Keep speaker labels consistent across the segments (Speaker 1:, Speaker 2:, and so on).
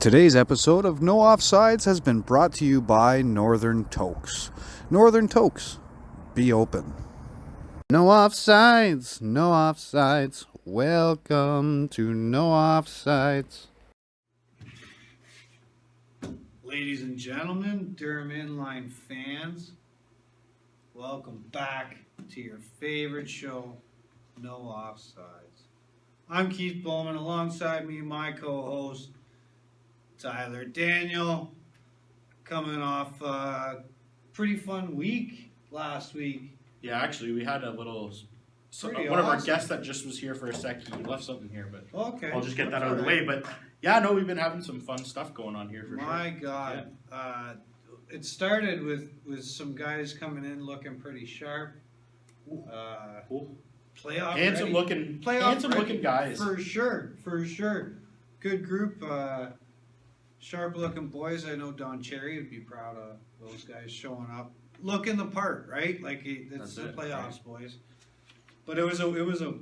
Speaker 1: Today's episode of No Offsides has been brought to you by Northern Tokes. Northern Tokes, be open. No offsides, no offsides. Welcome to No Offsides.
Speaker 2: Ladies and gentlemen, Durham Inline fans, welcome back to your favorite show, No Offsides. I'm Keith Bowman. Alongside me, my co-host, Tyler Daniel, coming off a pretty fun week last week.
Speaker 3: Yeah, actually, we had a little.
Speaker 2: Pretty
Speaker 3: one of our
Speaker 2: awesome.
Speaker 3: guests that just was here for a sec, he left something here, but
Speaker 2: Okay.
Speaker 3: I'll just get that
Speaker 2: That's
Speaker 3: out of the
Speaker 2: all
Speaker 3: way. But yeah, no, we've been having some fun stuff going on here for
Speaker 2: My
Speaker 3: sure.
Speaker 2: God. It started with some guys coming in looking pretty sharp.
Speaker 3: Cool.
Speaker 2: Playoff
Speaker 3: Handsome
Speaker 2: ready.
Speaker 3: looking,
Speaker 2: Playoff
Speaker 3: handsome
Speaker 2: ready,
Speaker 3: looking guys.
Speaker 2: For sure. Good group, sharp looking boys. I know Don Cherry would be proud of those guys showing up, looking the part, right? Like it's
Speaker 3: That's
Speaker 2: the
Speaker 3: it,
Speaker 2: playoffs,
Speaker 3: right.
Speaker 2: boys. But it was a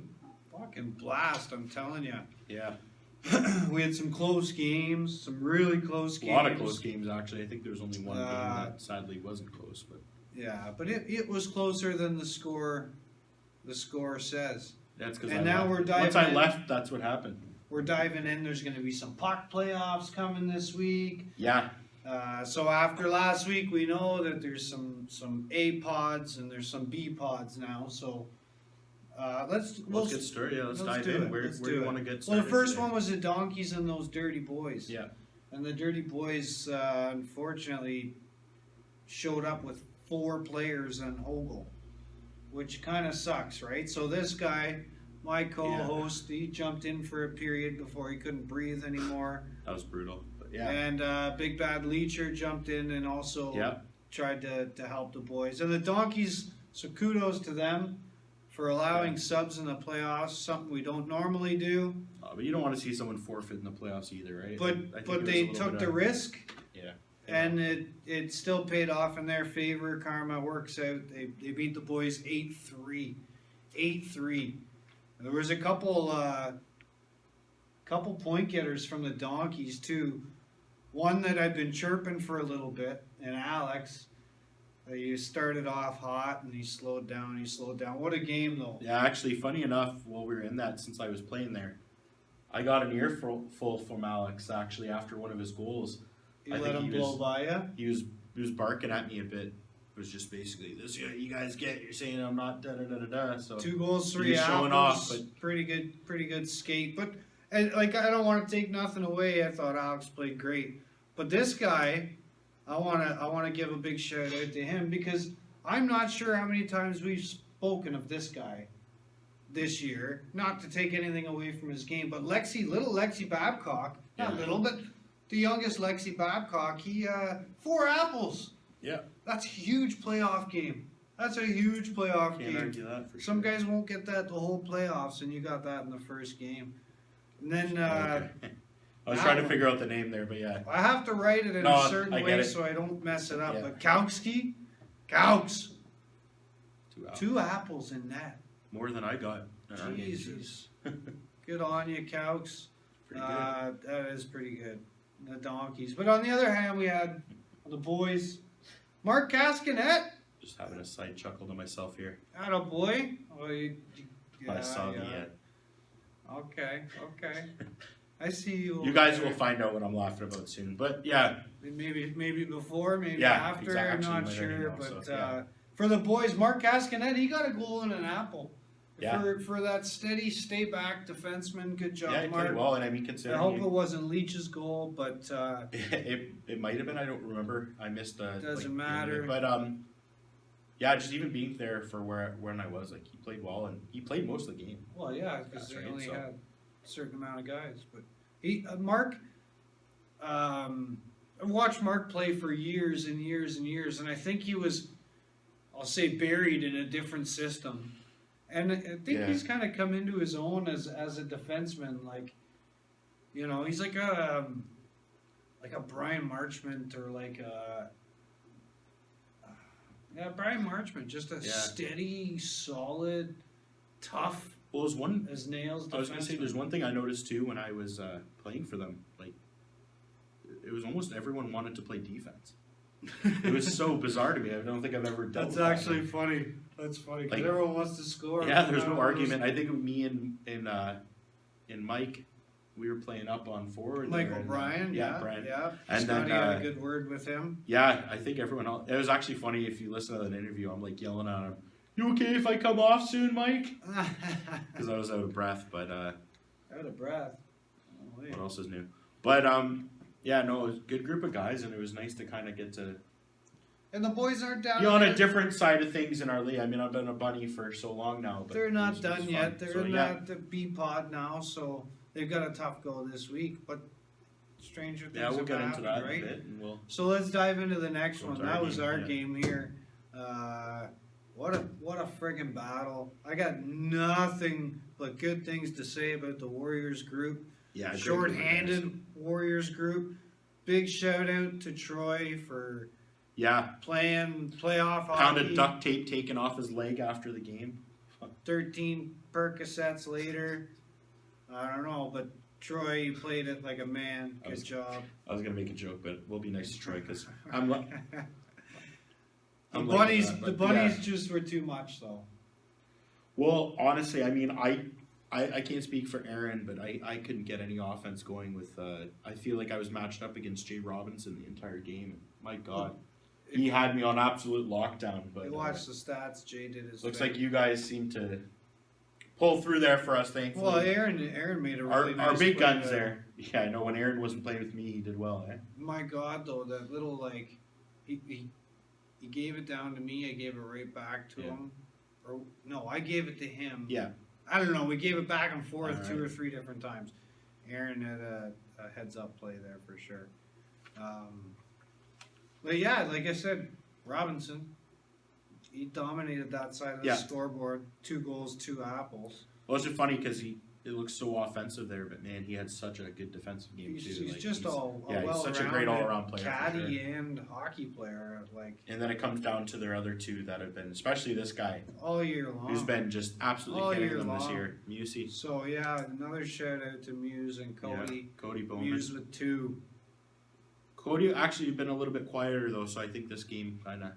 Speaker 2: fucking blast, I'm telling you.
Speaker 3: Yeah,
Speaker 2: We had some close games, some really close
Speaker 3: a
Speaker 2: games.
Speaker 3: lot of close games actually. I think there was only one game
Speaker 2: Uh,
Speaker 3: that sadly wasn't close, but
Speaker 2: Yeah, but it was closer than the score says.
Speaker 3: that's because
Speaker 2: And now we're diving
Speaker 3: once I
Speaker 2: in.
Speaker 3: left, that's what happened.
Speaker 2: We're diving in. There's going to be some puck playoffs coming this week.
Speaker 3: Yeah,
Speaker 2: So after last week, we know that there's some A pods and there's some B pods now. So let's
Speaker 3: get started. Yeah, let's dive
Speaker 2: do
Speaker 3: in.
Speaker 2: it.
Speaker 3: Where
Speaker 2: Let's
Speaker 3: do
Speaker 2: do
Speaker 3: you
Speaker 2: it.
Speaker 3: want to get
Speaker 2: Well,
Speaker 3: started?
Speaker 2: the first
Speaker 3: today?
Speaker 2: one was the Donkeys and those Dirty Boys.
Speaker 3: Yeah,
Speaker 2: And the Dirty Boys unfortunately showed up with 4 players on Ogle, which kind of sucks, right? So this guy, my co-host, he jumped in for a period before he couldn't breathe anymore.
Speaker 3: that was brutal. But yeah,
Speaker 2: And Big Bad Leacher jumped in and also tried to help the boys. And the Donkeys, so kudos to them for allowing subs in the playoffs, something we don't normally do.
Speaker 3: But you don't want to see someone forfeit in the playoffs either, right? I think
Speaker 2: But
Speaker 3: it was a
Speaker 2: they
Speaker 3: little
Speaker 2: took
Speaker 3: bit
Speaker 2: the
Speaker 3: of-
Speaker 2: risk,
Speaker 3: Yeah.
Speaker 2: and it still paid off in their favor. Karma works out. They beat the boys 8-3. 8-3. There was a couple point getters from the Donkeys too. One that I'd been chirping for a little bit, and Alex. He started off hot and he slowed down. What a game though!
Speaker 3: Yeah, actually, funny enough, while we were in that, since I was playing there, I got an earful from Alex actually after one of his goals.
Speaker 2: You
Speaker 3: I
Speaker 2: let
Speaker 3: think
Speaker 2: him
Speaker 3: he
Speaker 2: blow
Speaker 3: was-
Speaker 2: by you.
Speaker 3: He was barking at me a bit. It was just basically this. Yeah, you guys get. You're saying I'm not da da da da da. So
Speaker 2: 2 goals, 3
Speaker 3: He's showing
Speaker 2: apples.
Speaker 3: off, but-
Speaker 2: pretty good skate. But and like I don't want to take nothing away. I thought Alex played great, but this guy, I wanna give a big shout out to him because I'm not sure how many times we've spoken of this guy this year. Not to take anything away from his game, but little Lexi Babcock, not
Speaker 3: Yeah.
Speaker 2: little, but the youngest Lexi Babcock. He 4 apples.
Speaker 3: Yeah.
Speaker 2: That's a huge playoff game. That's a huge playoff
Speaker 3: Can't
Speaker 2: game.
Speaker 3: argue that for
Speaker 2: Some
Speaker 3: sure.
Speaker 2: guys won't get that the whole playoffs, and you got that in the first game. And then
Speaker 3: Okay. I was
Speaker 2: that
Speaker 3: trying to
Speaker 2: one-
Speaker 3: figure out the name there, but yeah.
Speaker 2: I have to write it in
Speaker 3: No,
Speaker 2: a certain
Speaker 3: I get
Speaker 2: way
Speaker 3: it.
Speaker 2: so I don't mess it up.
Speaker 3: Yeah.
Speaker 2: But Kowks,
Speaker 3: 2 hours.
Speaker 2: 2 apples in that.
Speaker 3: More than I got. in our game, too.
Speaker 2: Jesus. Good on you, Kowks.
Speaker 3: Pretty good.
Speaker 2: That is pretty good. The Donkeys. But on the other hand, we had the boys. Mark Cascanet.
Speaker 3: Just having a side chuckle to myself here.
Speaker 2: Attaboy. Oh,
Speaker 3: I saw
Speaker 2: Okay. I see you.
Speaker 3: You guys will find out what I'm laughing about soon. But yeah,
Speaker 2: Maybe before, maybe
Speaker 3: Yeah,
Speaker 2: after.
Speaker 3: exactly.
Speaker 2: I'm not
Speaker 3: Might already
Speaker 2: sure,
Speaker 3: know,
Speaker 2: but
Speaker 3: so, yeah.
Speaker 2: for the boys, Mark Cascanet, he got a goal and an apple.
Speaker 3: Yeah.
Speaker 2: For that steady, stay back defenseman. Good job,
Speaker 3: yeah, he
Speaker 2: Mark.
Speaker 3: played well, and I mean,
Speaker 2: I
Speaker 3: considering
Speaker 2: hope it wasn't Leach's goal, but
Speaker 3: it might have been. I don't remember. I missed.
Speaker 2: Doesn't
Speaker 3: like,
Speaker 2: matter.
Speaker 3: But yeah, just even being there for when I was, like, he played well, and he played most of the game.
Speaker 2: well, yeah, because
Speaker 3: That's
Speaker 2: they
Speaker 3: right,
Speaker 2: only
Speaker 3: so.
Speaker 2: had a certain amount of guys. But Mark, I've watched Mark play for years and years and years, and I think he was, I'll say, buried in a different system. And I think
Speaker 3: Yeah.
Speaker 2: he's kind of come into his own as a defenseman. Like, he's like a Brian Marchment or like a Brian Marchment, just a
Speaker 3: Yeah.
Speaker 2: steady, solid, tough
Speaker 3: Well, there's one.
Speaker 2: as nails.
Speaker 3: I was gonna say,
Speaker 2: defenseman.
Speaker 3: there's one thing I noticed too when I was playing for them. Like, almost everyone wanted to play defense. It was so bizarre to me. I don't think I've ever done
Speaker 2: That's
Speaker 3: that.
Speaker 2: actually funny. That's funny because
Speaker 3: Like,
Speaker 2: everyone wants to score.
Speaker 3: Yeah, there's no argument. I think me and Mike, we were playing up on forward.
Speaker 2: Mike
Speaker 3: there, and,
Speaker 2: O'Brien,
Speaker 3: Brian.
Speaker 2: yeah.
Speaker 3: And
Speaker 2: Scotty
Speaker 3: then,
Speaker 2: had a good word with him.
Speaker 3: Yeah, I think everyone else. It was actually funny if you listen to that interview. I'm like yelling at him, "You okay if I come off soon, Mike?" Because I was out of breath. But
Speaker 2: out of breath. Oh,
Speaker 3: what else is new? But yeah, no, it was a good group of guys, and it was nice to kind of get to
Speaker 2: And the boys aren't down
Speaker 3: be on a
Speaker 2: yet.
Speaker 3: different side of things in our league. I mean, I've been a bunny for so long now, but
Speaker 2: They're not
Speaker 3: it was
Speaker 2: done
Speaker 3: fun.
Speaker 2: yet. They're
Speaker 3: So,
Speaker 2: in
Speaker 3: yeah.
Speaker 2: the B pod now, so they've got a tough go this week. But stranger things
Speaker 3: Yeah, we'll
Speaker 2: have
Speaker 3: get into
Speaker 2: happened,
Speaker 3: that
Speaker 2: right?
Speaker 3: in a bit, and we'll.
Speaker 2: So let's dive into the next
Speaker 3: Go
Speaker 2: one.
Speaker 3: to our
Speaker 2: That was
Speaker 3: game,
Speaker 2: our
Speaker 3: yeah.
Speaker 2: game here. What a friggin' battle! I got nothing but good things to say about the Warriors group.
Speaker 3: Yeah, great
Speaker 2: Short-handed Warriors group. Big shout out to Troy for
Speaker 3: Yeah,
Speaker 2: playing playoff
Speaker 3: pound
Speaker 2: hockey.
Speaker 3: of duct tape taken off his leg after the game.
Speaker 2: 13 Percocets later. I don't know, but Troy, you played it like a man. Good job.
Speaker 3: I was gonna make a joke, but we'll be nice to Troy because I'm.
Speaker 2: The
Speaker 3: I'm
Speaker 2: bunnies,
Speaker 3: like that,
Speaker 2: the
Speaker 3: but
Speaker 2: bunnies
Speaker 3: yeah.
Speaker 2: just were too much, though.
Speaker 3: Well, honestly, I mean, I can't speak for Aaron, but I couldn't get any offense going with. I feel like I was matched up against Jay Robinson the entire game. My God, he had me on absolute lockdown. But
Speaker 2: You watch the stats. Jay did his.
Speaker 3: looks
Speaker 2: thing.
Speaker 3: like you guys seem to pull through there for us, thankfully.
Speaker 2: Well, Aaron made a really nice
Speaker 3: our big
Speaker 2: play
Speaker 3: guns there. Yeah, I know when Aaron wasn't playing with me, he did well. Eh?
Speaker 2: My God, though, that little like he gave it down to me. I gave it right back to him. Or no, I gave it to him.
Speaker 3: Yeah.
Speaker 2: I don't know. We gave it back and forth
Speaker 3: All
Speaker 2: 2
Speaker 3: right.
Speaker 2: or 3 different times. Aaron had a heads up play there for sure. But yeah, like I said, Robinson, he dominated that side of the
Speaker 3: Yeah.
Speaker 2: scoreboard. 2 goals, 2 apples.
Speaker 3: Well, it's just funny because it looks so offensive there, but man, he had such a good defensive game
Speaker 2: He's,
Speaker 3: too.
Speaker 2: he's
Speaker 3: Like,
Speaker 2: just all
Speaker 3: yeah,
Speaker 2: well
Speaker 3: he's such a great all-around player. For
Speaker 2: caddy
Speaker 3: sure.
Speaker 2: and hockey player, like
Speaker 3: And then it comes down to their other two that have been, especially this guy,
Speaker 2: all year long.
Speaker 3: who's been just absolutely
Speaker 2: All
Speaker 3: hitting
Speaker 2: year
Speaker 3: them this
Speaker 2: long.
Speaker 3: year. Musey,
Speaker 2: So yeah, another shout out to Muse and Cody.
Speaker 3: yeah, Cody Bowman.
Speaker 2: Muse with 2.
Speaker 3: Cody actually been a little bit quieter though, so I think this game kind of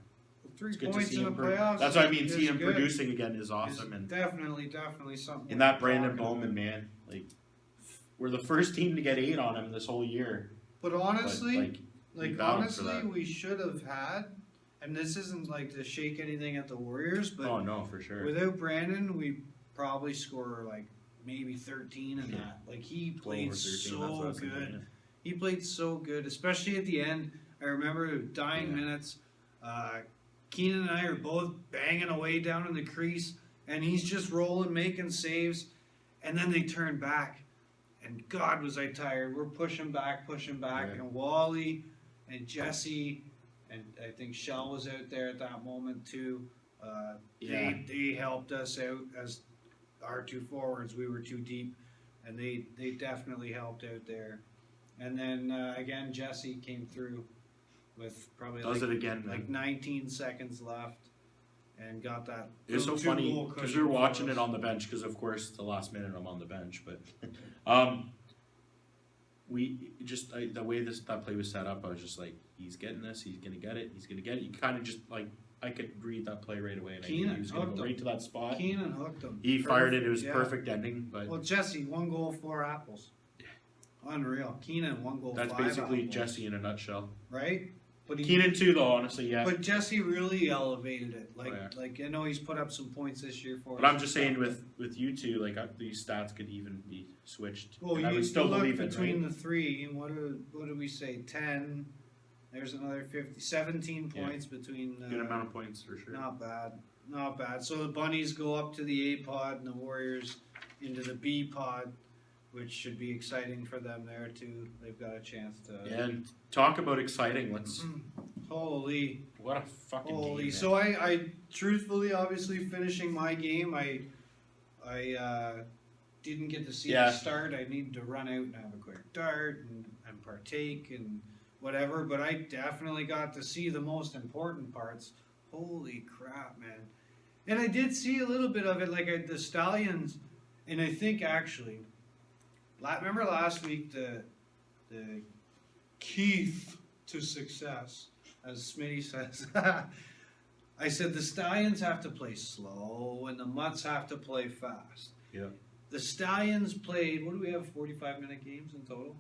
Speaker 2: 3
Speaker 3: it's good to
Speaker 2: points
Speaker 3: see
Speaker 2: in the
Speaker 3: him.
Speaker 2: playoffs.
Speaker 3: That's what I mean.
Speaker 2: is
Speaker 3: See him
Speaker 2: good.
Speaker 3: producing again is
Speaker 2: Is
Speaker 3: awesome, and
Speaker 2: definitely something.
Speaker 3: in that
Speaker 2: we're
Speaker 3: Brandon
Speaker 2: talking
Speaker 3: Bowman
Speaker 2: about.
Speaker 3: man, like we're the first team to get 8 on him this whole year.
Speaker 2: But honestly,
Speaker 3: But, we
Speaker 2: like
Speaker 3: battled for
Speaker 2: honestly,
Speaker 3: that.
Speaker 2: we should have had. And this isn't like to shake anything at the Warriors, but
Speaker 3: Oh no, for sure.
Speaker 2: without Brandon, we probably score like maybe 13 in that. Like he
Speaker 3: 12
Speaker 2: played
Speaker 3: or 13, that's what I
Speaker 2: so
Speaker 3: was thinking,
Speaker 2: good.
Speaker 3: yeah.
Speaker 2: He played so good, especially at the end. I remember dying
Speaker 3: Yeah.
Speaker 2: minutes. Keenan and I are both banging away down in the crease, and he's just rolling, making saves, and then they turn back. And God, was I tired. We're pushing back,
Speaker 3: Yeah.
Speaker 2: and Wally and Jesse, and I think Shell was out there at that moment too.
Speaker 3: Yeah.
Speaker 2: They helped us out as our 2 forwards. We were too deep, and they definitely helped out there. And then again, Jesse came through with probably
Speaker 3: Does
Speaker 2: like,
Speaker 3: it again,
Speaker 2: like
Speaker 3: man.
Speaker 2: 19 seconds left, and got that.
Speaker 3: It was so
Speaker 2: little
Speaker 3: funny
Speaker 2: 2-goal
Speaker 3: because we
Speaker 2: cushion
Speaker 3: were
Speaker 2: for
Speaker 3: watching
Speaker 2: us.
Speaker 3: it on the bench because of course the last minute I'm on the bench, but we just the way that play was set up, I was just like, he's getting this, he's gonna get it, he's gonna get it. You kind of just like I could read that play right away, and I knew
Speaker 2: Keenan
Speaker 3: he was gonna
Speaker 2: hooked
Speaker 3: go
Speaker 2: him.
Speaker 3: right to that spot.
Speaker 2: Keenan hooked him.
Speaker 3: He fired it; it
Speaker 2: Perfect,
Speaker 3: was
Speaker 2: yeah.
Speaker 3: perfect ending. But
Speaker 2: Well, Jesse, 1 goal, 4 apples. Unreal. Keenan, 1 goal,
Speaker 3: that's
Speaker 2: 5
Speaker 3: basically
Speaker 2: apples.
Speaker 3: Jesse in a nutshell.
Speaker 2: Right? But he
Speaker 3: Keenan too, though. Honestly, yeah.
Speaker 2: But Jesse really elevated it. Like,
Speaker 3: Oh, yeah.
Speaker 2: like I know he's put up some points this year for us.
Speaker 3: But I'm just saying, with you two, like these stats could even be switched.
Speaker 2: Well,
Speaker 3: and I
Speaker 2: you
Speaker 3: would still
Speaker 2: look
Speaker 3: believe it.
Speaker 2: between
Speaker 3: Right?
Speaker 2: the 3. What do we say? 10. There's another 50, 17
Speaker 3: Yeah.
Speaker 2: points between.
Speaker 3: Good amount of points for sure.
Speaker 2: Not bad. Not bad. So the Bunnies go up to the A pod and the Warriors into the B pod, which should be exciting for them there too. They've got a chance to.
Speaker 3: And talk about exciting. Let's.
Speaker 2: Holy.
Speaker 3: What a fucking
Speaker 2: Holy.
Speaker 3: game.
Speaker 2: So I truthfully, obviously finishing my game, I didn't get to see
Speaker 3: Yeah.
Speaker 2: the start. I needed to run out and have a quick dart and partake and whatever. But I definitely got to see the most important parts. Holy crap, man. And I did see a little bit of it, like the Stallions, and I think actually, remember last week the Keith to success, as Smitty says. I said the Stallions have to play slow and the Mutts have to play fast.
Speaker 3: Yeah.
Speaker 2: The Stallions played, what do we have, 45-minute games in total?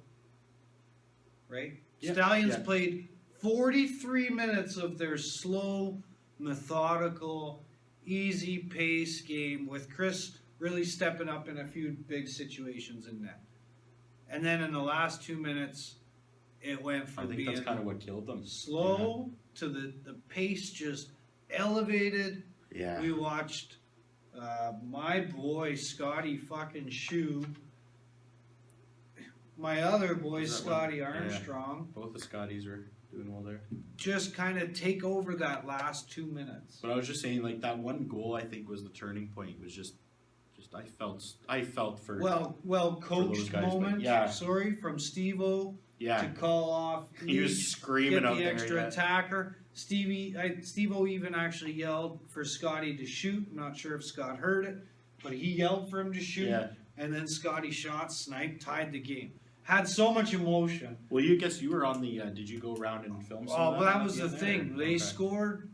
Speaker 2: Right?
Speaker 3: Yeah,
Speaker 2: Stallions
Speaker 3: yeah.
Speaker 2: played 43 minutes of their slow, methodical, easy pace game with Chris really stepping up in a few big situations in net. And then in the last 2 minutes, it went
Speaker 3: I
Speaker 2: from
Speaker 3: think
Speaker 2: being
Speaker 3: that's kind of what killed them.
Speaker 2: slow to the pace just elevated.
Speaker 3: Yeah.
Speaker 2: We watched my boy Scotty fucking Shoe, my other boy
Speaker 3: Is that one?
Speaker 2: Scotty
Speaker 3: Yeah.
Speaker 2: Armstrong,
Speaker 3: Both the Scotties are doing well there.
Speaker 2: just kind of take over that last 2 minutes.
Speaker 3: But I was just saying, like, that one goal, I think, was the turning point. It was just I felt for
Speaker 2: Well,
Speaker 3: those
Speaker 2: coached
Speaker 3: guys, but
Speaker 2: moment.
Speaker 3: yeah.
Speaker 2: Sorry, from Steve-O
Speaker 3: yeah.
Speaker 2: to call off.
Speaker 3: He was
Speaker 2: Leach,
Speaker 3: screaming
Speaker 2: get
Speaker 3: out
Speaker 2: the
Speaker 3: there.
Speaker 2: extra
Speaker 3: Yeah.
Speaker 2: attacker. Steve-O even actually yelled for Scotty to shoot. I'm not sure if Scott heard it, but he yelled for him to shoot.
Speaker 3: Yeah.
Speaker 2: And then Scotty shot, sniped, tied the game. Had so much emotion.
Speaker 3: Well, you were on the. Did you go around and film? Some
Speaker 2: Oh,
Speaker 3: of
Speaker 2: but that
Speaker 3: at
Speaker 2: was the
Speaker 3: end there?
Speaker 2: thing. They
Speaker 3: Okay.
Speaker 2: scored.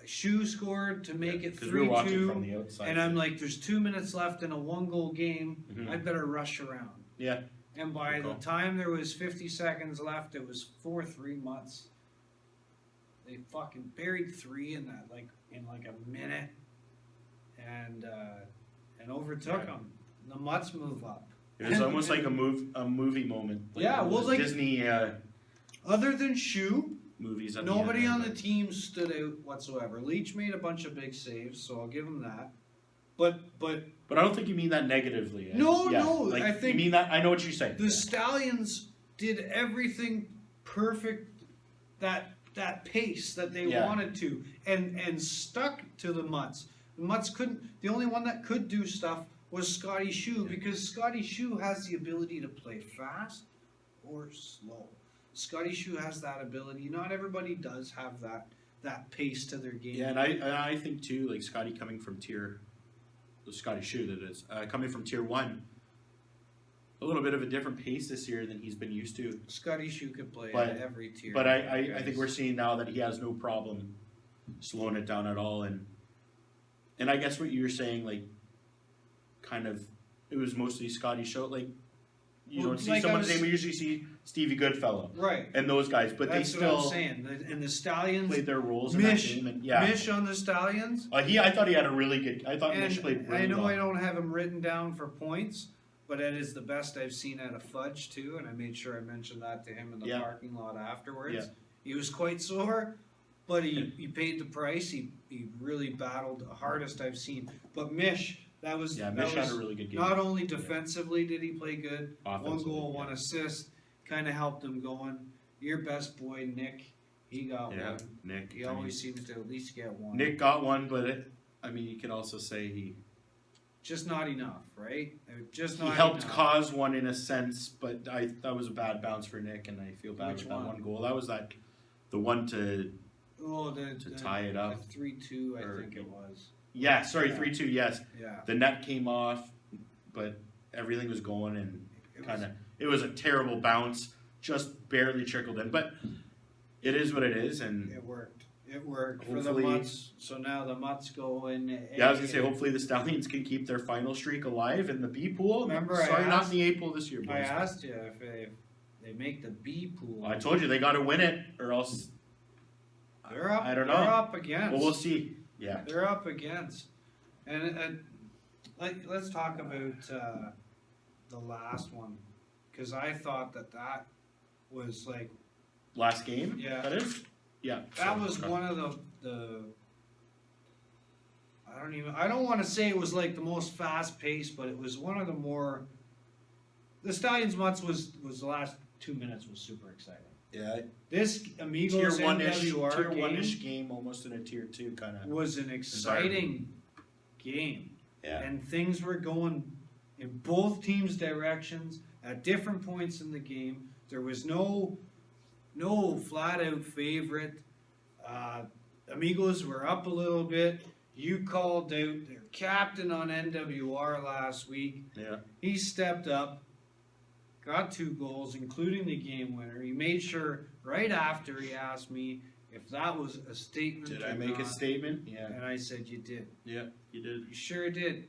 Speaker 2: Shoe scored to make it
Speaker 3: 'Cause we were watching
Speaker 2: 3-2.
Speaker 3: from the outside.
Speaker 2: And I'm like, there's 2 minutes left in a 1-goal game.
Speaker 3: Mhm.
Speaker 2: I better rush around.
Speaker 3: Yeah.
Speaker 2: And by
Speaker 3: Good
Speaker 2: the
Speaker 3: call.
Speaker 2: time there was 50 seconds left, it was 4-3 Mutts. They fucking buried 3 in that in a minute, and overtook
Speaker 3: Yeah.
Speaker 2: them. The Mutts move up.
Speaker 3: It was almost like a movie moment.
Speaker 2: Yeah,
Speaker 3: one of
Speaker 2: well,
Speaker 3: those
Speaker 2: like-
Speaker 3: Disney
Speaker 2: Other than Shoe,
Speaker 3: movies. At
Speaker 2: nobody
Speaker 3: the end
Speaker 2: on
Speaker 3: there,
Speaker 2: the team stood out whatsoever. Leach made a bunch of big saves, so I'll give him that. But
Speaker 3: But I don't think you mean that negatively.
Speaker 2: No,
Speaker 3: Yeah,
Speaker 2: no,
Speaker 3: like,
Speaker 2: I think
Speaker 3: you mean that. I know what you're saying.
Speaker 2: the Stallions did everything perfect, that pace that they
Speaker 3: Yeah.
Speaker 2: wanted to, and stuck to the Mutts. The Mutts couldn't. The only one that could do stuff was Scotty Shoe, because Scotty Shoe has the ability to play fast or slow. Scotty Shoe has that ability. Not everybody does have that pace to their game.
Speaker 3: Yeah, and I think too, like Scotty coming from Scotty Shoe that is coming from tier 1, a little bit of a different pace this year than he's been used to.
Speaker 2: Scotty Shoe could play
Speaker 3: But-
Speaker 2: at every tier.
Speaker 3: But I think we're seeing now that he has no problem slowing it down at all, and I guess what you were saying, like, kind of, it was mostly Scotty Show, like, you
Speaker 2: Well,
Speaker 3: don't see
Speaker 2: like I
Speaker 3: someone's
Speaker 2: was-
Speaker 3: name. We usually see Stevie Goodfellow
Speaker 2: right.
Speaker 3: and those guys, but
Speaker 2: That's
Speaker 3: they
Speaker 2: what I'm
Speaker 3: still
Speaker 2: saying. And the Stallions,
Speaker 3: played their roles in
Speaker 2: Mish,
Speaker 3: that game. And yeah,
Speaker 2: Mish on the Stallions.
Speaker 3: I thought he had a really good. I thought Mish played
Speaker 2: And
Speaker 3: really
Speaker 2: I know
Speaker 3: well.
Speaker 2: I don't have him written down for points, but it is the best I've seen out of Fudge too, and I made sure I mentioned that to him in the
Speaker 3: Yeah.
Speaker 2: parking lot afterwards.
Speaker 3: Yeah.
Speaker 2: He was quite sore, but he paid the price. He really battled the hardest I've seen. But Mish, that was
Speaker 3: Yeah,
Speaker 2: that
Speaker 3: Mish had
Speaker 2: was
Speaker 3: a really good game.
Speaker 2: not only defensively did he play good, 1
Speaker 3: Offensively,
Speaker 2: goal,
Speaker 3: yeah.
Speaker 2: 1 assist, kind of helped him going. Your best boy Nick, he got
Speaker 3: Yeah,
Speaker 2: one.
Speaker 3: Nick.
Speaker 2: He
Speaker 3: I mean,
Speaker 2: always seems to at least get one.
Speaker 3: Nick got one, but I mean, you can also say he
Speaker 2: Just not enough, right? Just not
Speaker 3: helped
Speaker 2: enough.
Speaker 3: cause one in a sense, but that was a bad bounce for Nick, and I feel bad
Speaker 2: Which
Speaker 3: with that
Speaker 2: one?
Speaker 3: one goal. That was the one to
Speaker 2: To
Speaker 3: tie it up.
Speaker 2: 3-2, I
Speaker 3: Or-
Speaker 2: think it was.
Speaker 3: Yeah, sorry,
Speaker 2: Yeah.
Speaker 3: 3-2. Yes,
Speaker 2: Yeah.
Speaker 3: the net came off, but everything was going, and
Speaker 2: It
Speaker 3: kind
Speaker 2: was,
Speaker 3: of it was a terrible bounce, just barely trickled in. But it is what it is, and
Speaker 2: it worked. It worked for the
Speaker 3: Hopefully-
Speaker 2: Mutts. So now the Mutts go in.
Speaker 3: yeah, I was gonna say hopefully the Stallions can keep their final streak alive in the B pool.
Speaker 2: Remember I
Speaker 3: sorry, not
Speaker 2: asked-
Speaker 3: in the A pool this year, boys.
Speaker 2: I asked you if they make the B pool.
Speaker 3: I told you they got to win it, or else.
Speaker 2: They're up.
Speaker 3: I don't know.
Speaker 2: They're up against.
Speaker 3: Well, we'll see. Yeah.
Speaker 2: They're up against. And let's talk about the last one, because I thought that was like
Speaker 3: Last game.
Speaker 2: Yeah.
Speaker 3: That is. Yeah.
Speaker 2: that
Speaker 3: so-
Speaker 2: was one of the. I don't want to say it was like the most fast paced, but it was one of the more. The Stallions Mutts was the last 2 minutes was super exciting.
Speaker 3: Yeah.
Speaker 2: This Amigos
Speaker 3: Tier 1-ish,
Speaker 2: NWR
Speaker 3: tier
Speaker 2: game
Speaker 3: 1-ish game, almost in a tier 2 kind of.
Speaker 2: was an exciting game.
Speaker 3: Yeah.
Speaker 2: And things were going in both teams' directions at different points in the game. There was no flat out favorite. Amigos were up a little bit. You called out their captain on NWR last week.
Speaker 3: Yeah.
Speaker 2: He stepped up, got 2 goals, including the game winner. He made sure right after he asked me if that was a statement.
Speaker 3: Did
Speaker 2: or
Speaker 3: I make a
Speaker 2: not,
Speaker 3: statement? Yeah.
Speaker 2: And I said you did.
Speaker 3: Yeah, you did.
Speaker 2: You sure did.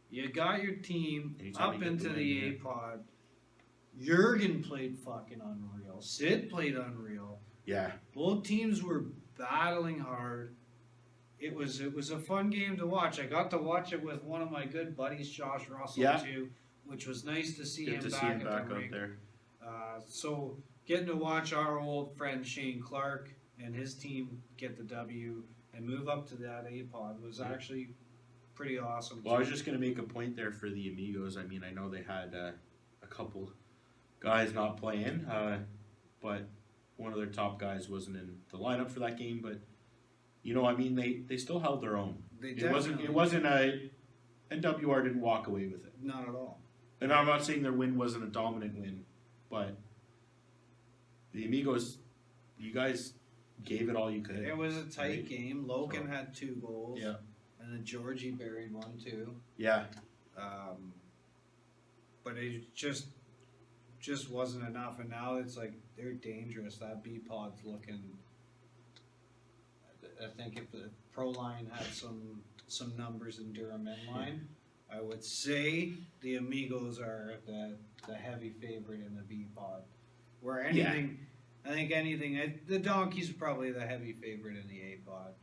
Speaker 2: You got your team
Speaker 3: Anytime
Speaker 2: up
Speaker 3: you get
Speaker 2: into
Speaker 3: the
Speaker 2: the
Speaker 3: win,
Speaker 2: A pod. Jurgen played fucking unreal. Sid played unreal.
Speaker 3: Yeah.
Speaker 2: Both teams were battling hard. It was a fun game to watch. I got to watch it with one of my good buddies, Josh Russell,
Speaker 3: Yeah.
Speaker 2: too, which was nice to see
Speaker 3: Good
Speaker 2: him
Speaker 3: to
Speaker 2: back
Speaker 3: see him
Speaker 2: at
Speaker 3: back
Speaker 2: the
Speaker 3: out
Speaker 2: rink.
Speaker 3: there.
Speaker 2: So getting to watch our old friend Shane Clark and his team get the W and move up to that A pod was actually pretty awesome.
Speaker 3: Well, I was just going to make a point there for the Amigos. I mean, I know they had a couple guys not playing, but one of their top guys wasn't in the lineup for that game. But you know, I mean, they still held their own. It wasn't a NWR didn't walk away with it.
Speaker 2: Not at all.
Speaker 3: And I'm not saying their win wasn't a dominant win, but the Amigos, you guys gave it all you could.
Speaker 2: It was a tight
Speaker 3: Right.
Speaker 2: game. Logan had 2 goals.
Speaker 3: Yeah.
Speaker 2: And then Georgie buried one too.
Speaker 3: Yeah.
Speaker 2: But it just wasn't enough. And now it's like they're dangerous. That B pod's looking. I think if the Pro Line had some numbers in Durham Inline, I would say the Amigos are the heavy favorite in the B pod. Where anything, I think the Donkeys are probably the heavy favorite in the A pod.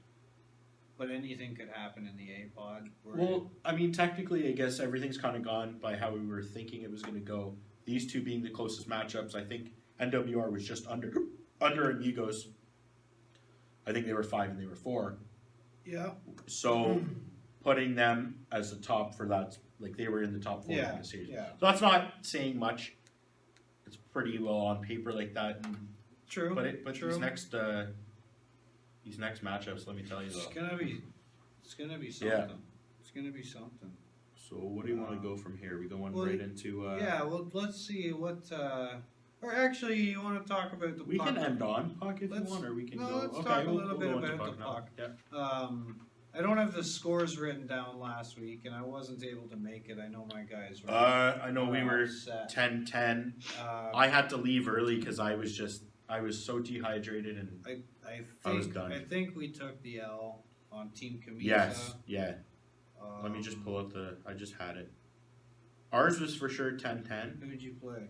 Speaker 2: But anything could happen in the A pod.
Speaker 3: Well, I mean, technically, I guess everything's kind of gone by how we were thinking it was going to go. These two being the closest matchups, I think NWR was just under Amigos. I think they were 5 and they were 4.
Speaker 2: Yeah.
Speaker 3: So putting them as the top for that, like they were in the top 4 in the series.
Speaker 2: Yeah.
Speaker 3: So that's not saying much. It's pretty well on paper like that. And,
Speaker 2: True.
Speaker 3: but
Speaker 2: true.
Speaker 3: these next matchups, let me tell you though.
Speaker 2: It's gonna be something.
Speaker 3: Yeah.
Speaker 2: It's gonna be something.
Speaker 3: So what do you want to go from here? We going
Speaker 2: well,
Speaker 3: right into?
Speaker 2: Yeah. Well, let's see what. Or actually, you want to talk about the
Speaker 3: We
Speaker 2: puck?
Speaker 3: can end on puck if you
Speaker 2: Let's-
Speaker 3: want, or we can
Speaker 2: no,
Speaker 3: go.
Speaker 2: let's
Speaker 3: Okay,
Speaker 2: talk a
Speaker 3: we'll
Speaker 2: little
Speaker 3: go
Speaker 2: bit
Speaker 3: into
Speaker 2: about the
Speaker 3: now.
Speaker 2: puck.
Speaker 3: Yeah.
Speaker 2: I don't have the scores written down last week, and I wasn't able to make it. I know my guys were.
Speaker 3: I know we were
Speaker 2: upset.
Speaker 3: 10-10.
Speaker 2: Uh,
Speaker 3: I had to leave early because I was so dehydrated and I was done.
Speaker 2: I think we took the L on Team Camisa.
Speaker 3: yes, yeah. Let me just pull out I just had it. Ours was for sure 10-10.
Speaker 2: Who'd you play?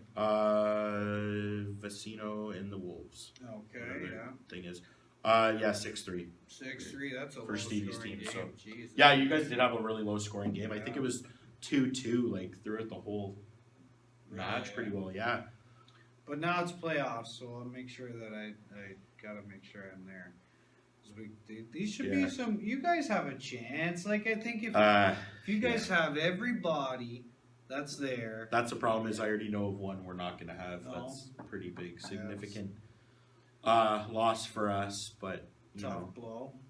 Speaker 3: Vecino and the Wolves.
Speaker 2: Okay,
Speaker 3: Whatever
Speaker 2: yeah.
Speaker 3: the thing is. Yeah, 6-3.
Speaker 2: 6-3. That's a
Speaker 3: For
Speaker 2: low
Speaker 3: Stevie's
Speaker 2: scoring
Speaker 3: team,
Speaker 2: game.
Speaker 3: so-
Speaker 2: Jesus.
Speaker 3: Yeah, you guys did have a really low scoring game. I think it was 2-2 like throughout the whole match
Speaker 2: Yeah.
Speaker 3: pretty well. Yeah.
Speaker 2: But now it's playoffs, so I'll make sure that I gotta make sure I'm there. 'Cause these should be
Speaker 3: Yeah.
Speaker 2: some. You guys have a chance. Like I think if you guys have everybody that's there.
Speaker 3: That's the problem is I already know of one we're not going to have.
Speaker 2: No.
Speaker 3: That's pretty big, significant loss for us. But you know,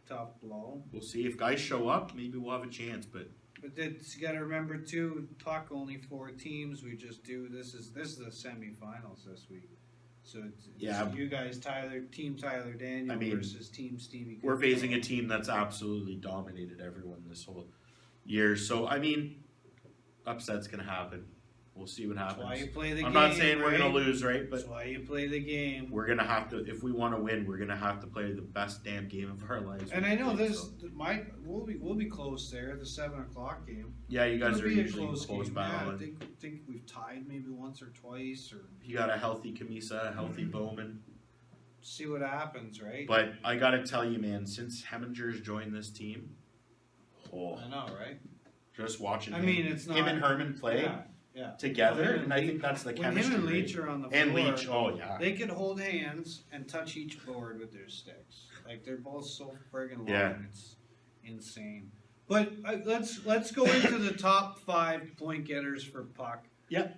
Speaker 2: Tough blow.
Speaker 3: we'll see if guys show up. Maybe we'll have a chance. But
Speaker 2: But it's, you got to remember too. Puck only 4 teams. We just do this is the semifinals this week. So it's
Speaker 3: Yeah.
Speaker 2: you guys, Team Tyler Daniel
Speaker 3: I mean,
Speaker 2: versus Team Stevie.
Speaker 3: we're
Speaker 2: Goodfellow.
Speaker 3: facing a team that's absolutely dominated everyone this whole year. So I mean, upset's going to happen. We'll see what
Speaker 2: That's why you
Speaker 3: happens.
Speaker 2: play the
Speaker 3: I'm
Speaker 2: game.
Speaker 3: not saying we're
Speaker 2: right?
Speaker 3: going to lose, right?
Speaker 2: That's
Speaker 3: But
Speaker 2: why you play the game.
Speaker 3: we're going to have to, if we want to win, we're going to have to play the best damn game of our lives.
Speaker 2: And I know
Speaker 3: we can,
Speaker 2: this.
Speaker 3: so.
Speaker 2: We'll be close there. The 7:00 game.
Speaker 3: Yeah, you guys
Speaker 2: It'll
Speaker 3: are
Speaker 2: be a
Speaker 3: usually close
Speaker 2: game.
Speaker 3: battle.
Speaker 2: Yeah, I
Speaker 3: and
Speaker 2: think we've tied maybe once or twice, or
Speaker 3: you got a healthy Camisa, a healthy Bowman.
Speaker 2: see what happens, right?
Speaker 3: But I got to tell you, man, since Hemminger's joined this team,
Speaker 2: I know, right?
Speaker 3: just watching
Speaker 2: I
Speaker 3: him,
Speaker 2: mean, it's not
Speaker 3: him and Herman play
Speaker 2: Yeah.
Speaker 3: together,
Speaker 2: Well, him
Speaker 3: and I think that's the
Speaker 2: When
Speaker 3: chemistry.
Speaker 2: him and
Speaker 3: right?
Speaker 2: Leach are on the floor,
Speaker 3: And Leach, oh yeah.
Speaker 2: they could hold hands and touch each board with their sticks. Like they're both so friggin' long.
Speaker 3: Yeah.
Speaker 2: It's insane. But let's go into the top 5 point getters for puck.
Speaker 3: Yep.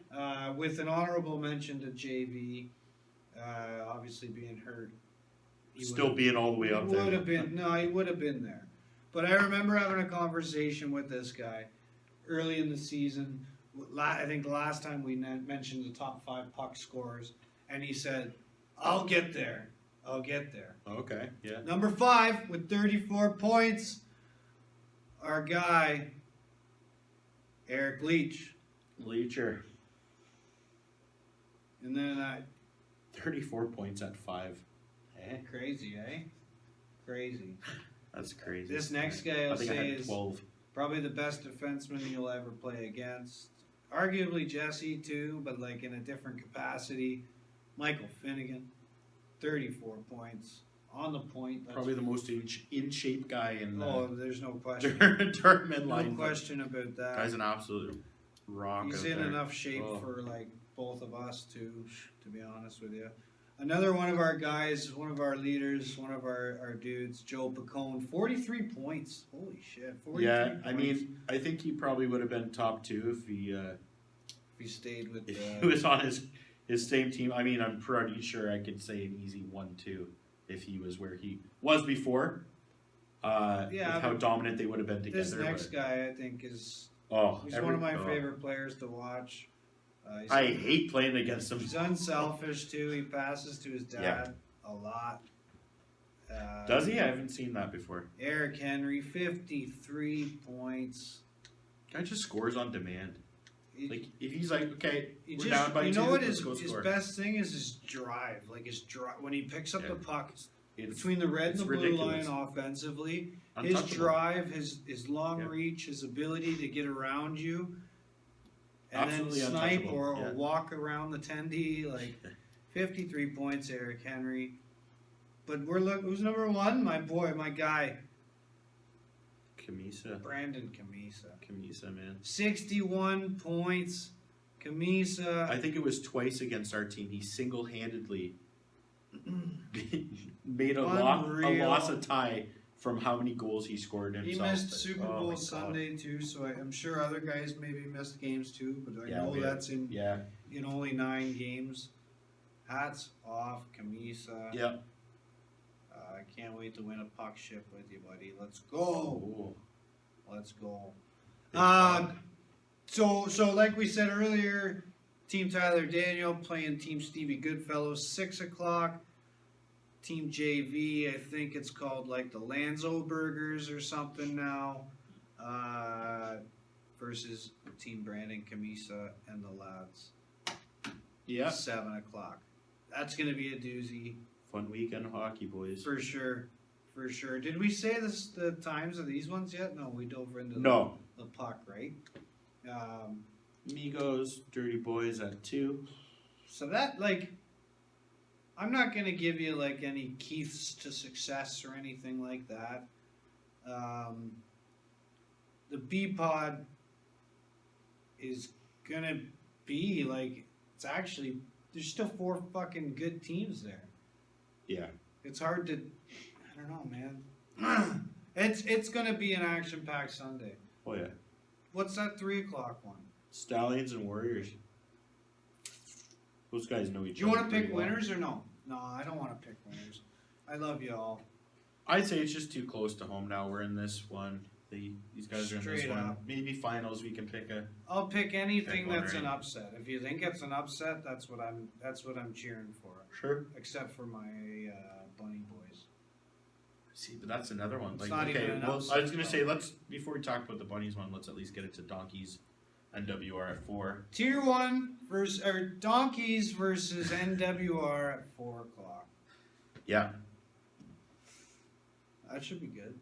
Speaker 2: With an honorable mention to JV, obviously being hurt. He
Speaker 3: Still being all the way up there.
Speaker 2: He would have been there. But I remember having a conversation with this guy early in the season. I think the last time we mentioned the top 5 puck scorers, and he said, "I'll get there. I'll get there."
Speaker 3: Okay, yeah.
Speaker 2: Number 5 with 34 points, our guy, Eric Leach.
Speaker 3: Leacher,
Speaker 2: And then
Speaker 3: 34 points at 5.
Speaker 2: Crazy, eh? Crazy.
Speaker 3: That's crazy.
Speaker 2: This next guy
Speaker 3: I
Speaker 2: I'll
Speaker 3: think I
Speaker 2: say
Speaker 3: had
Speaker 2: is
Speaker 3: 12.
Speaker 2: probably the best defenseman you'll ever play against. Arguably Jesse too, but like in a different capacity. Michael Finnegan, 34 points on the point. That's
Speaker 3: Probably the most in shape guy in
Speaker 2: there's no question.
Speaker 3: Durham
Speaker 2: No
Speaker 3: line.
Speaker 2: question about that.
Speaker 3: Guy's an absolute rock.
Speaker 2: He's
Speaker 3: out
Speaker 2: in
Speaker 3: there.
Speaker 2: enough shape
Speaker 3: Oh.
Speaker 2: for like both of us to be honest with you. Another one of our guys, one of our leaders, one of our dudes, Joe Pacone, 43 points. Holy shit, 43
Speaker 3: Yeah,
Speaker 2: points.
Speaker 3: I mean, I think he probably would have been top 2 if
Speaker 2: he stayed with
Speaker 3: he was on his same team. I mean, I'm pretty sure I could say an easy 1-2 if he was where he was before. With how dominant they would have been together.
Speaker 2: This next guy, I think, is
Speaker 3: he's
Speaker 2: one of my favorite players to watch.
Speaker 3: I hate playing against him.
Speaker 2: He's unselfish too. He passes to his dad a lot.
Speaker 3: Does he? I haven't seen that before.
Speaker 2: Eric Henry, 53 points.
Speaker 3: Guy just scores on demand. Like if he's like, okay,
Speaker 2: He
Speaker 3: we're
Speaker 2: just,
Speaker 3: down by 2,
Speaker 2: you know what
Speaker 3: let's
Speaker 2: his
Speaker 3: go score.
Speaker 2: best thing is his drive. Like his drive when he picks up the puck
Speaker 3: It's
Speaker 2: between the red and the blue
Speaker 3: ridiculous.
Speaker 2: line offensively. His
Speaker 3: Untouchable.
Speaker 2: drive, his long reach, his ability to get around you, and
Speaker 3: Absolutely
Speaker 2: then snipe
Speaker 3: untouchable.
Speaker 2: or walk around the tendy. Like 53 points, Eric Henry. But who's number 1? My boy, my guy,
Speaker 3: Kamisa.
Speaker 2: Brandon Kamisa.
Speaker 3: Kamisa, man.
Speaker 2: 61 points. Kamisa.
Speaker 3: I think it was twice against our team. He single-handedly made a loss of tie from how many goals he scored himself.
Speaker 2: He missed Super
Speaker 3: Oh
Speaker 2: Bowl
Speaker 3: my
Speaker 2: Sunday too, so I'm sure other guys maybe missed games too, but I know that's in only 9 games. Hats off, Kamisa.
Speaker 3: Yeah.
Speaker 2: I can't wait to win a puck ship with you, buddy. Let's go.
Speaker 3: Ooh.
Speaker 2: Let's go. So like we said earlier, Team Tyler Daniel playing Team Stevie Goodfellow, 6 o'clock. Team JV, I think it's called like the Lanzo Burgers or something now, versus Team Brandon Kamisa and the lads.
Speaker 3: Yeah.
Speaker 2: 7 o'clock. That's going to be a doozy.
Speaker 3: Fun weekend of hockey, boys.
Speaker 2: For sure. For sure. Did we say the times of these ones yet? No, we dove into the puck, right?
Speaker 3: Migos, Dirty Boys at 2.
Speaker 2: So that, like, I'm not going to give you, like, any keys to success or anything like that. The B-Pod is going to be, like, it's actually, there's still 4 fucking good teams there.
Speaker 3: Yeah.
Speaker 2: It's hard to, I don't know, man. It's going to be an action-packed Sunday.
Speaker 3: Oh, yeah.
Speaker 2: What's that 3 o'clock one?
Speaker 3: Stallions and Warriors. Those guys know each other.
Speaker 2: Do you want to pick
Speaker 3: pretty well.
Speaker 2: winners or no? No, I don't want to pick winners. I love you all.
Speaker 3: I'd say it's just too close to home now. We're in this one. These guys are in this
Speaker 2: Straight
Speaker 3: one.
Speaker 2: up.
Speaker 3: Maybe finals we can pick a.
Speaker 2: I'll pick anything
Speaker 3: Pick one,
Speaker 2: that's
Speaker 3: right?
Speaker 2: an upset. If you think it's an upset, that's what I'm cheering for.
Speaker 3: Sure.
Speaker 2: Except for my Bunny Boys.
Speaker 3: See, but that's another one.
Speaker 2: It's
Speaker 3: Like,
Speaker 2: not
Speaker 3: okay,
Speaker 2: even an
Speaker 3: well,
Speaker 2: upset,
Speaker 3: I was gonna
Speaker 2: though.
Speaker 3: say before we talk about the Bunnies one, let's at least get it to Donkeys and WR at 4.
Speaker 2: Tier 1 versus Donkeys versus NWR at 4 o'clock.
Speaker 3: Yeah.
Speaker 2: That should be good.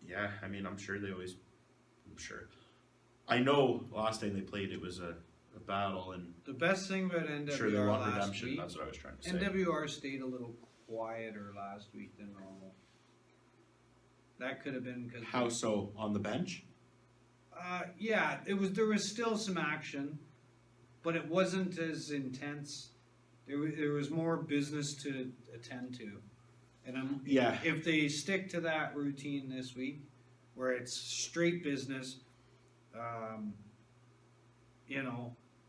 Speaker 3: Yeah, I mean, I'm sure. I know last time they played, it was a battle, and
Speaker 2: The best thing about
Speaker 3: I'm sure they
Speaker 2: NWR
Speaker 3: want
Speaker 2: last
Speaker 3: redemption.
Speaker 2: week,
Speaker 3: That's what I was trying to say.
Speaker 2: NWR stayed a little quieter last week than normal. That could have been because
Speaker 3: How so? On the bench?
Speaker 2: yeah, there was still some action, but it wasn't as intense. There was more business to attend to, and if they stick to that routine this week, where it's straight business,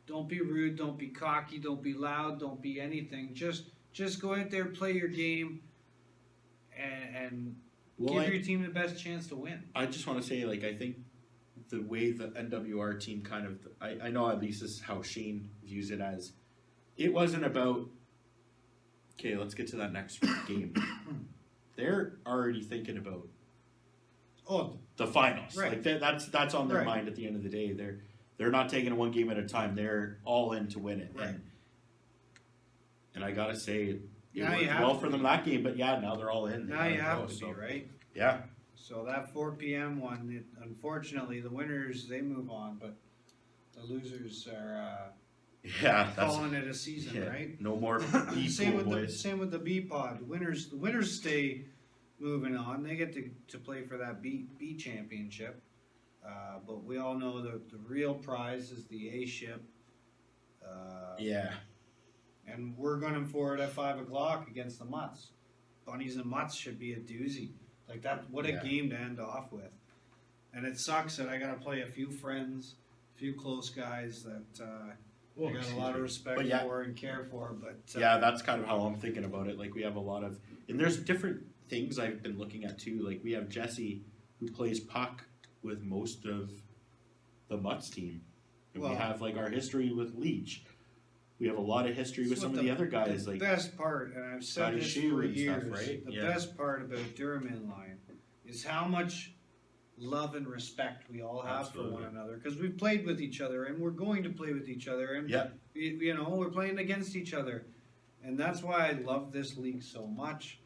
Speaker 2: don't be rude, don't be cocky, don't be loud, don't be anything. Just go out there, play your game, and give your team the best chance to win.
Speaker 3: I just want to say, like, I think the way the NWR team kind of, I know at least this is how Shane views it as, it wasn't about, okay, let's get to that next game. They're already thinking about the finals.
Speaker 2: Right.
Speaker 3: Like that's on their mind at the end of the day. They're not taking it one game at a time. They're all in to win it.
Speaker 2: Right.
Speaker 3: And I gotta say, it
Speaker 2: Now you
Speaker 3: worked
Speaker 2: have
Speaker 3: well
Speaker 2: to
Speaker 3: for them
Speaker 2: be.
Speaker 3: that game, but yeah, now they're all in. They
Speaker 2: Now you
Speaker 3: gotta
Speaker 2: have
Speaker 3: go,
Speaker 2: to
Speaker 3: so,
Speaker 2: be, right?
Speaker 3: Yeah.
Speaker 2: So that 4 p.m. one, unfortunately, the winners, they move on, but the losers are
Speaker 3: Yeah, that's
Speaker 2: calling it a season,
Speaker 3: yeah,
Speaker 2: right?
Speaker 3: no more B
Speaker 2: Same
Speaker 3: pool
Speaker 2: with the
Speaker 3: boys.
Speaker 2: same with the B pod. The winners stay moving on. They get to play for that B championship. But we all know the real prize is the A ship.
Speaker 3: Yeah.
Speaker 2: And we're gunning for it at 5 o'clock against the Mutts. Bunnies and Mutts should be a doozy. Like that, what a
Speaker 3: Yeah.
Speaker 2: game to end off with. And it sucks that I got to play a few friends, a few close guys that I got a lot of respect
Speaker 3: But yeah.
Speaker 2: for and care for. But
Speaker 3: Yeah, that's kind of how I'm thinking about it. Like we have a lot of, and there's different things I've been looking at too. Like we have Jesse, who plays puck with most of the Mutts team, and we
Speaker 2: Well-
Speaker 3: have like our history with Leach. We have a lot of history with
Speaker 2: That's
Speaker 3: some
Speaker 2: what
Speaker 3: of the other guys.
Speaker 2: The
Speaker 3: Like
Speaker 2: best part, and I've said
Speaker 3: Scotty
Speaker 2: this
Speaker 3: Shue
Speaker 2: for
Speaker 3: and stuff,
Speaker 2: years,
Speaker 3: right?
Speaker 2: the
Speaker 3: Yeah.
Speaker 2: best part about Durham Inline is how much love and respect we all have for
Speaker 3: Absolutely.
Speaker 2: one another, because we've played with each other and we're going to play with each other, and
Speaker 3: yeah,
Speaker 2: we're playing against each other, and that's why I love this league so much.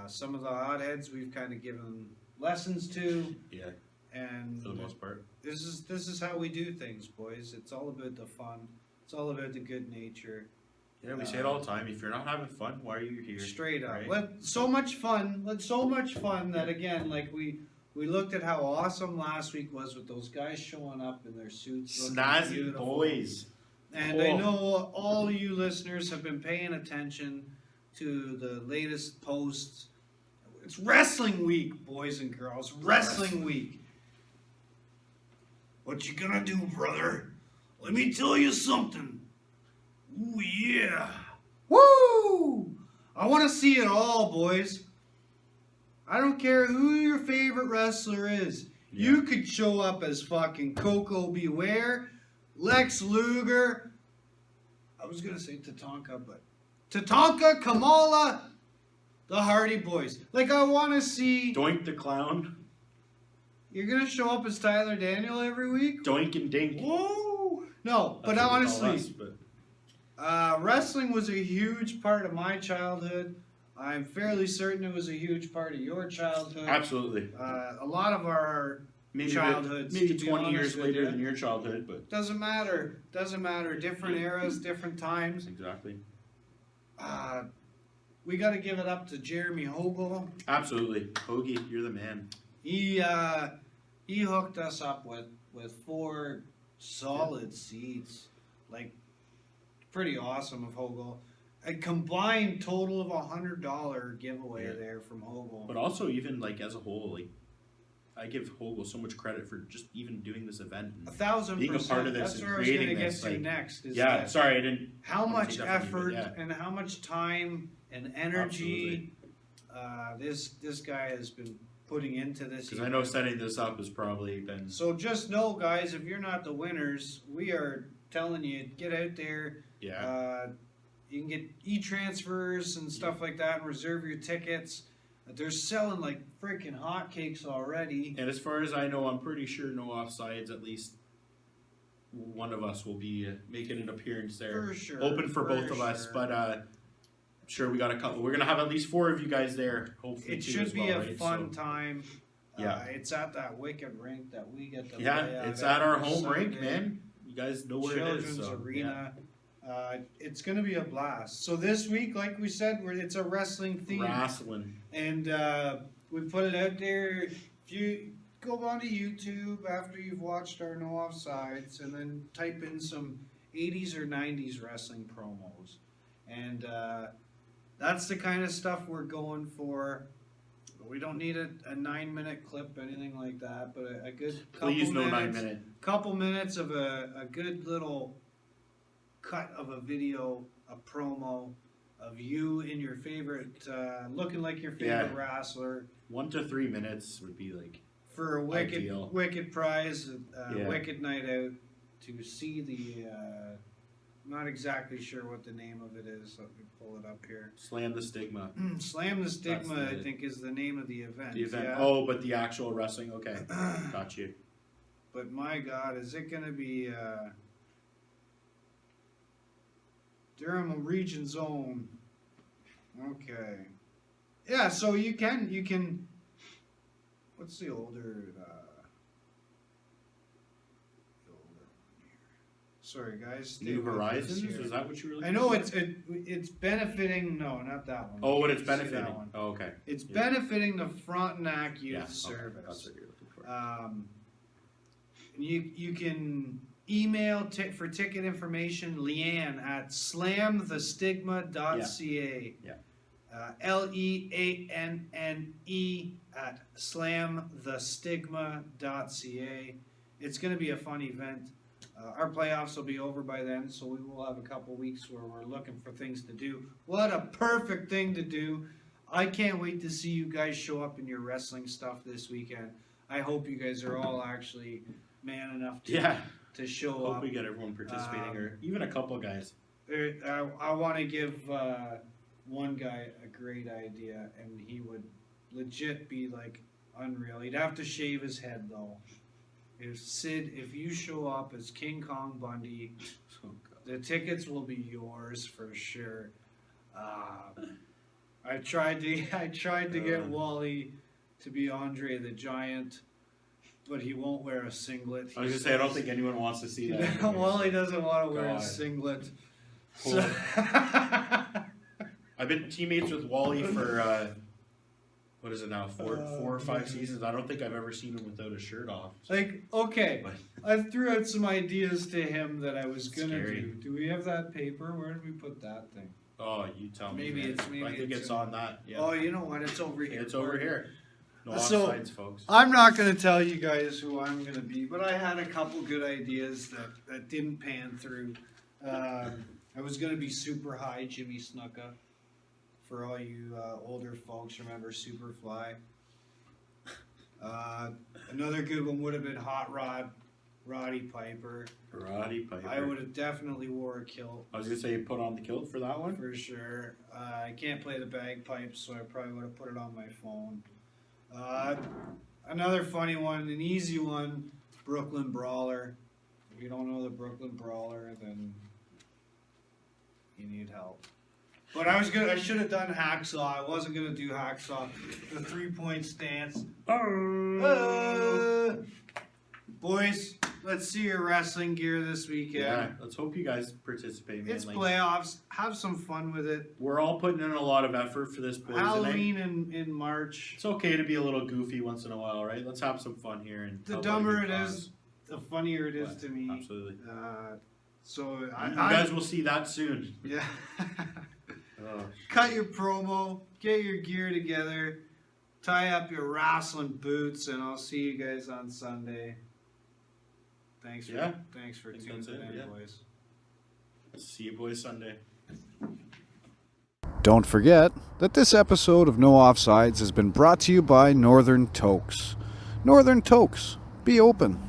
Speaker 2: Some of the oddheads we've kind of given lessons to,
Speaker 3: yeah,
Speaker 2: and
Speaker 3: for the most part.
Speaker 2: this is how we do things, boys. It's all about the fun. It's all about the good nature.
Speaker 3: Yeah, we say it all the time. If you're not having fun, why are you here?
Speaker 2: Straight up.
Speaker 3: Right?
Speaker 2: So much fun that again, like we looked at how awesome last week was with those guys showing up in their suits, looking
Speaker 3: Snazzy
Speaker 2: beautiful.
Speaker 3: boys.
Speaker 2: And I know all you listeners have been paying attention to the latest posts. It's wrestling week, boys and girls. Wrestling week. What you gonna do, brother? Let me tell you something. Ooh, yeah. Woo! I want to see it all, boys. I don't care who your favorite wrestler is.
Speaker 3: Yeah.
Speaker 2: You could show up as fucking Coco Beware, Lex Luger. I was going to say Tatanka, but Tatanka, Kamala, the Hardy Boys. Like, I want to see...
Speaker 3: Doink the clown.
Speaker 2: You're going to show up as Tyler Daniel every week?
Speaker 3: Doink and dink.
Speaker 2: Whoa! No, but
Speaker 3: That's what we call
Speaker 2: honestly...
Speaker 3: us, but
Speaker 2: wrestling was a huge part of my childhood. I'm fairly certain it was a huge part of your childhood.
Speaker 3: absolutely.
Speaker 2: A lot of our
Speaker 3: Maybe
Speaker 2: childhoods,
Speaker 3: maybe
Speaker 2: to be
Speaker 3: 20 years
Speaker 2: honest with
Speaker 3: later
Speaker 2: you.
Speaker 3: than your childhood, but
Speaker 2: Doesn't matter. Doesn't matter. Different eras, different times.
Speaker 3: exactly.
Speaker 2: We got to give it up to Jeremy Hogle.
Speaker 3: Absolutely. Hoagie, you're the man.
Speaker 2: He hooked us up with 4 solid seats. Like, pretty awesome of Hogle. A combined total of $100 giveaway
Speaker 3: Yeah.
Speaker 2: there from Hogle.
Speaker 3: But also, even like as a whole, like I give Hogle so much credit for just even doing this event. And
Speaker 2: 1,000%.
Speaker 3: being a part of this
Speaker 2: That's
Speaker 3: and
Speaker 2: where I was going to
Speaker 3: creating
Speaker 2: get
Speaker 3: this,
Speaker 2: to
Speaker 3: like,
Speaker 2: next. Is
Speaker 3: yeah,
Speaker 2: that
Speaker 3: sorry, I didn't.
Speaker 2: how
Speaker 3: want to
Speaker 2: much
Speaker 3: take that from you,
Speaker 2: effort
Speaker 3: but yeah.
Speaker 2: and how much time and energy this guy has been putting into this.
Speaker 3: Because I know setting this up has probably been.
Speaker 2: So just know, guys, if you're not the winners, we are telling you, get out there.
Speaker 3: Yeah.
Speaker 2: You can get e-transfers and stuff like that and reserve your tickets. They're selling like freaking hotcakes already.
Speaker 3: And as far as I know, I'm pretty sure no offsides. At least one of us will be making an appearance there.
Speaker 2: For sure.
Speaker 3: Open for both of us,
Speaker 2: sure.
Speaker 3: but I'm sure we got a couple. We're gonna have at least 4 of you guys there. Hopefully,
Speaker 2: It
Speaker 3: too,
Speaker 2: should
Speaker 3: as
Speaker 2: be
Speaker 3: well,
Speaker 2: a
Speaker 3: right?
Speaker 2: fun
Speaker 3: So,
Speaker 2: time.
Speaker 3: Yeah.
Speaker 2: It's at that wicked rink that we get to
Speaker 3: yeah,
Speaker 2: play at
Speaker 3: it's at our
Speaker 2: every
Speaker 3: home rink,
Speaker 2: Sunday.
Speaker 3: man. You guys know where
Speaker 2: Children's
Speaker 3: it is. So,
Speaker 2: Arena. It's going to be a blast. So this week, like we said, it's a wrestling theme.
Speaker 3: Wrestling.
Speaker 2: And we put it out there. If you go onto YouTube after you've watched our No Offsides and then type in some 80s or 90s wrestling promos. And that's the kind of stuff we're going for. We don't need a 9-minute clip, anything like that, but a good couple
Speaker 3: Please, no
Speaker 2: minutes.
Speaker 3: 9-minute.
Speaker 2: Couple minutes of a good little cut of a video, a promo of you in your favorite, looking like your favorite
Speaker 3: Yeah.
Speaker 2: wrestler
Speaker 3: 1 to 3 minutes would be like.
Speaker 2: for a
Speaker 3: Ideal.
Speaker 2: wicked prize,
Speaker 3: Yeah.
Speaker 2: wicked night out to see the. Not exactly sure what the name of it is. Let me pull it up here.
Speaker 3: Slam the Stigma.
Speaker 2: Slam the Stigma,
Speaker 3: That's
Speaker 2: I think, is the name of the event.
Speaker 3: The event.
Speaker 2: Yeah.
Speaker 3: Oh, but the actual wrestling. Okay, got you.
Speaker 2: But my God, is it going to be Durham Region Zone Okay. Yeah, so you can. What's the older? Sorry, guys. Stay
Speaker 3: New
Speaker 2: with us
Speaker 3: Horizons?
Speaker 2: here.
Speaker 3: Is that what you were looking
Speaker 2: I know
Speaker 3: for?
Speaker 2: it's benefiting. No, not that one.
Speaker 3: Oh, what it's
Speaker 2: You can't see
Speaker 3: benefiting.
Speaker 2: that one.
Speaker 3: Oh, okay.
Speaker 2: It's
Speaker 3: Yeah.
Speaker 2: benefiting the Frontenac Youth
Speaker 3: Yeah, okay,
Speaker 2: Service.
Speaker 3: that's what you're looking for.
Speaker 2: You can email for ticket information Leanne at slamthestigma.ca.
Speaker 3: Yeah.
Speaker 2: LEANNE at slamthestigma.ca. It's going to be a fun event. Our playoffs will be over by then, so we will have a couple weeks where we're looking for things to do. What a perfect thing to do. I can't wait to see you guys show up in your wrestling stuff this weekend. I hope you guys are all actually man enough to show
Speaker 3: Hope
Speaker 2: up.
Speaker 3: we get everyone participating, or even a couple guys.
Speaker 2: I want to give one guy a great idea, and he would legit be like unreal. He'd have to shave his head though. If you show up as King Kong Bundy, the tickets will be yours for sure. I tried to get Wally to be Andre the Giant, but he won't wear a singlet.
Speaker 3: I was gonna say, I don't think anyone wants to see that.
Speaker 2: Wally doesn't want to wear a
Speaker 3: God.
Speaker 2: singlet.
Speaker 3: Cool.
Speaker 2: So
Speaker 3: I've been teammates with Wally for what is it now? Four or five seasons. I don't think I've ever seen him without a shirt off.
Speaker 2: like, okay,
Speaker 3: But
Speaker 2: I threw out some ideas to him that I was gonna
Speaker 3: Scary.
Speaker 2: do. Do we have that paper? Where did we put that thing?
Speaker 3: oh, you tell me.
Speaker 2: Maybe
Speaker 3: man.
Speaker 2: it's- maybe
Speaker 3: I think
Speaker 2: it's
Speaker 3: it's
Speaker 2: in-
Speaker 3: on that. Yeah.
Speaker 2: Oh, you know what? It's over here.
Speaker 3: It's over here. No
Speaker 2: So-
Speaker 3: offsides, folks.
Speaker 2: I'm not going to tell you guys who I'm going to be, but I had a couple good ideas that didn't pan through. I was going to be Super High Jimmy Snuka. For all you older folks, remember Superfly. Another good one would have been Hot Rod, Roddy Piper.
Speaker 3: Roddy Piper.
Speaker 2: I would have definitely wore a kilt.
Speaker 3: I was gonna say put on the kilt for that one.
Speaker 2: For sure. I can't play the bagpipes, so I probably would have put it on my phone. Another funny one, an easy one, Brooklyn Brawler. If you don't know the Brooklyn Brawler, then you need help. But I should have done Hacksaw. I wasn't gonna do Hacksaw. The 3-point stance. Boys, let's see your wrestling gear this weekend.
Speaker 3: Yeah, let's hope you guys participate, man.
Speaker 2: It's
Speaker 3: Like,
Speaker 2: playoffs. Have some fun with it.
Speaker 3: we're all putting in a lot of effort for this, boys. and I-
Speaker 2: Halloween in March.
Speaker 3: It's okay to be a little goofy once in a while, right? Let's have some fun here. And
Speaker 2: The
Speaker 3: help out a
Speaker 2: dumber
Speaker 3: good
Speaker 2: it
Speaker 3: cause.
Speaker 2: is, the funnier it is
Speaker 3: But,
Speaker 2: to me.
Speaker 3: Absolutely.
Speaker 2: So
Speaker 3: You guys will see that soon.
Speaker 2: yeah.
Speaker 3: Oh,
Speaker 2: Cut your promo, get your gear together, tie up your wrestling boots, and I'll see you guys on Sunday. Thanks for
Speaker 3: Yeah.
Speaker 2: thanks for
Speaker 3: I think
Speaker 2: tuning
Speaker 3: that's it,
Speaker 2: in,
Speaker 3: yeah.
Speaker 2: boys.
Speaker 3: see you boys Sunday.
Speaker 1: Don't forget that this episode of No Offsides has been brought to you by Northern Tokes. Northern Tokes, be open.